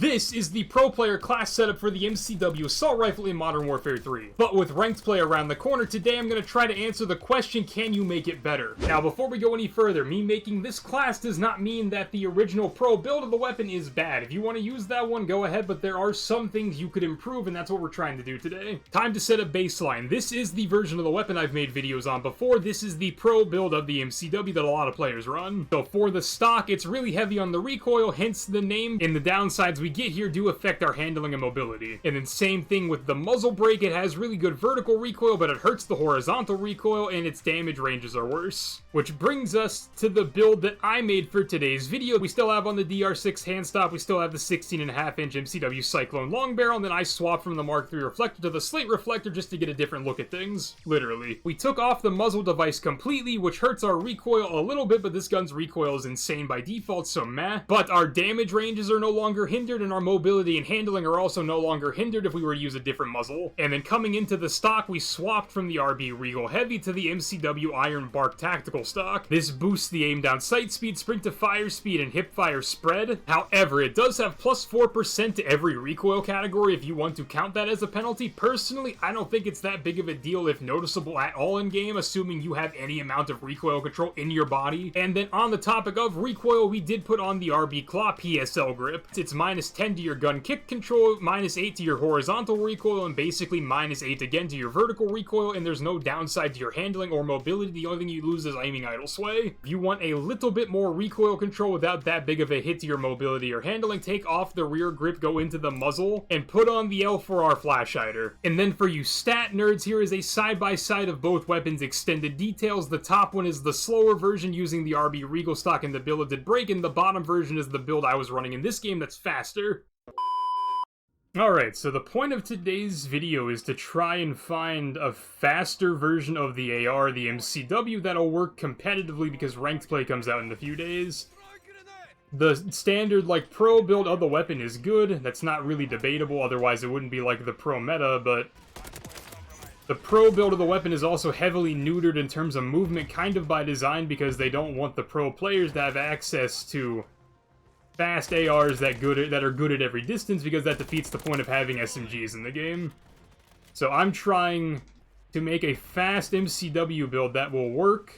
This is the pro player class setup for the MCW assault rifle in Modern Warfare 3. But with ranked play around the corner, today I'm going to try to answer the question, can you make it better? Now before we go any further, me making this class does not mean that the original pro build of the weapon is bad. If you want to use that one, go ahead, but there are some things you could improve, and that's what we're trying to do today. Time to set a baseline. This is the version of the weapon I've made videos on before. This is the pro build of the MCW that a lot of players run. So for the stock, it's really heavy on the recoil, hence the name, and the downsides we get here do affect our handling and mobility. And then same thing with the muzzle brake, it has really good vertical recoil, but it hurts the horizontal recoil, and its damage ranges are worse. Which brings us to the build that I made for today's video. We still have on the DR6 hand stop, we still have the 16.5-inch MCW Cyclone long barrel, and then I swapped from the Mark III reflector to the slate reflector just to get a different look at things. Literally. We took off the muzzle device completely, which hurts our recoil a little bit, but this gun's recoil is insane by default, so meh. But our damage ranges are no longer hindered, and our mobility and handling are also no longer hindered if we were to use a different muzzle. And then coming into the stock, we swapped from the RB Regal Heavy to the MCW Iron Bark Tactical stock. This boosts the aim down sight speed, sprint to fire speed, and hip fire spread. However, it does have plus 4% to every recoil category if you want to count that as a penalty. Personally, I don't think it's that big of a deal if noticeable at all in game, assuming you have any amount of recoil control in your body. And then on the topic of recoil, we did put on the RB Claw PSL grip. It's minus 10 to your gun kick control, minus 8 to your horizontal recoil, and basically minus 8 again to your vertical recoil, and there's no downside to your handling or mobility. The only thing you lose is aiming idle sway. If you want a little bit more recoil control without that big of a hit to your mobility or handling, take off the rear grip, go into the muzzle, and put on the L4R flash hider. And then for you stat nerds, here is a side-by-side of both weapons' extended details. The top one is the slower version using the RB Regal stock and the billeted brake, and the bottom version is the build I was running in this game that's faster. Alright, so the point of today's video is to try and find a faster version of the AR, the MCW, that'll work competitively because ranked play comes out in a few days. The standard, like, pro build of the weapon is good. That's not really debatable, otherwise it wouldn't be like the pro meta, but the pro build of the weapon is also heavily neutered in terms of movement, kind of by design, because they don't want the pro players to have access to fast ARs that are good at every distance, because that defeats the point of having SMGs in the game. So I'm trying to make a fast MCW build that will work,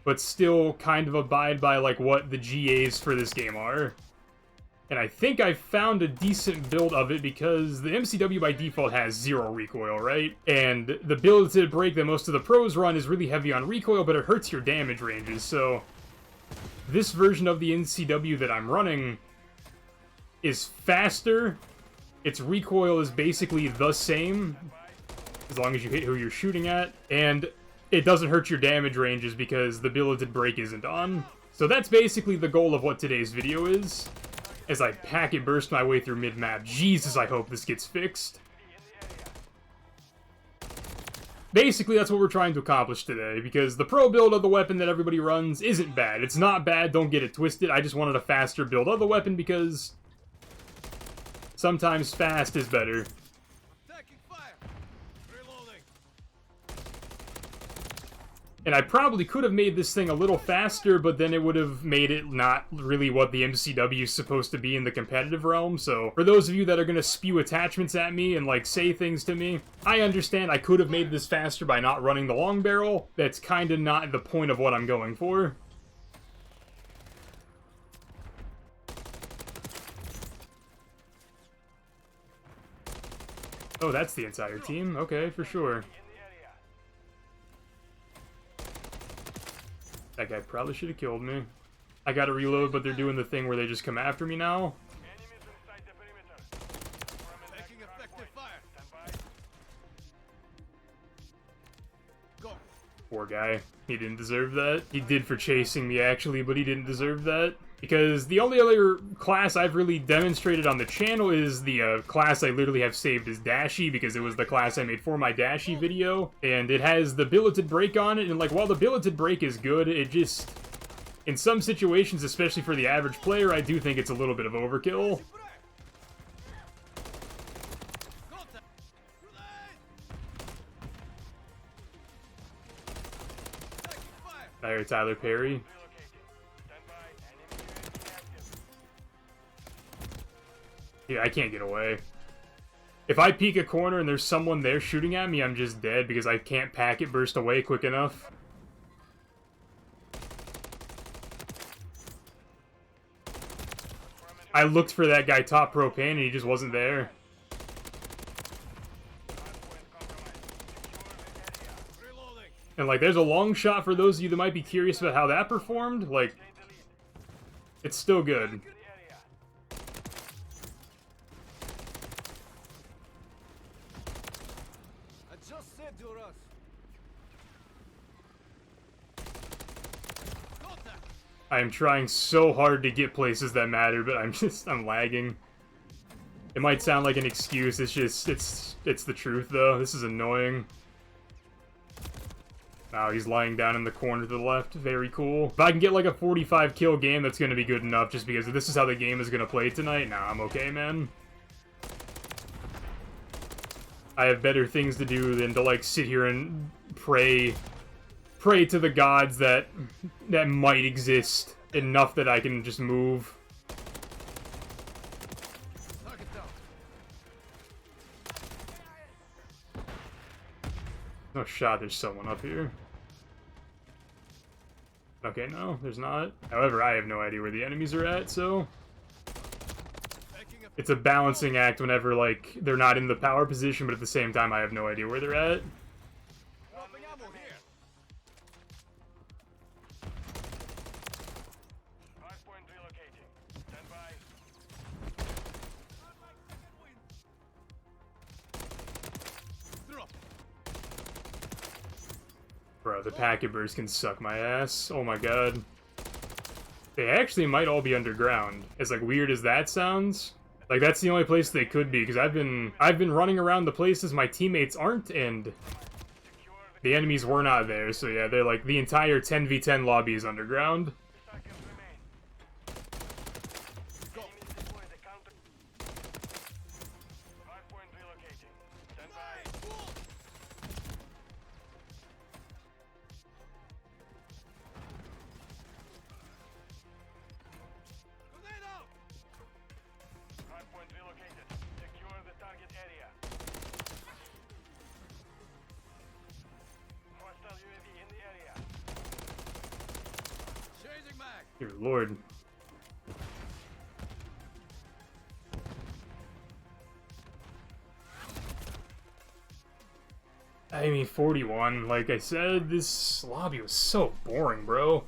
but still kind of abide by like what the GAs for this game are. And I think I found a decent build of it because the MCW by default has 0 recoil, right? And the billeted brake that most of the pros run is really heavy on recoil, but it hurts your damage ranges, so this version of the MCW that I'm running is faster. Its recoil is basically the same, as long as you hit who you're shooting at, and it doesn't hurt your damage ranges because the billeted brake isn't on. So that's basically the goal of what today's video is, as I packet burst my way through mid-map. Jesus, I hope this gets fixed. Basically, that's what we're trying to accomplish today, because the pro build of the weapon that everybody runs isn't bad. It's not bad, don't get it twisted. I just wanted a faster build of the weapon because sometimes fast is better. And I probably could have made this thing a little faster, but then it would have made it not really what the MCW is supposed to be in the competitive realm. So for those of you that are going to spew attachments at me and like say things to me, I understand I could have made this faster by not running the long barrel. That's kind of not the point of what I'm going for. Oh, that's the entire team? Okay, for sure. That guy probably should have killed me. I gotta reload, but they're doing the thing where they just come after me now. Poor guy. He didn't deserve that. He did for chasing me, actually, but he didn't deserve that. Because the only other class I've really demonstrated on the channel is the class I literally have saved as Dashy, because it was the class I made for my Dashy video. And it has the billeted brake on it, and like, while the billeted brake is good, it just, in some situations, especially for the average player, I do think it's a little bit of overkill. I heard Tyler Perry. Yeah, I can't get away. If I peek a corner and there's someone there shooting at me, I'm just dead because I can't packet burst away quick enough. I looked for that guy top propane and he just wasn't there. And like, there's a long shot for those of you that might be curious about how that performed. Like, it's still good. I am trying so hard to get places that matter, but I'm lagging. It might sound like an excuse, it's the truth though. This is annoying. Wow, he's lying down in the corner to the left. Very cool. If I can get like a 45 kill game, that's gonna be good enough just because if this is how the game is gonna play tonight, nah, I'm okay, man. I have better things to do than to like sit here and pray to the gods that might exist enough that I can just move. No shot, there's someone up here. Okay, no, there's not. However, I have no idea where the enemies are at, so it's a balancing act whenever, like, they're not in the power position, but at the same time, I have no idea where they're at. Bro, the packet burst can suck my ass. Oh my god. They actually might all be underground. As like weird as that sounds. Like that's the only place they could be, because I've been running around the places my teammates aren't, and the enemies were not there, so yeah, they're like the entire 10v10 lobby is underground. Dear Lord. I mean, 41, like I said, this lobby was so boring, bro.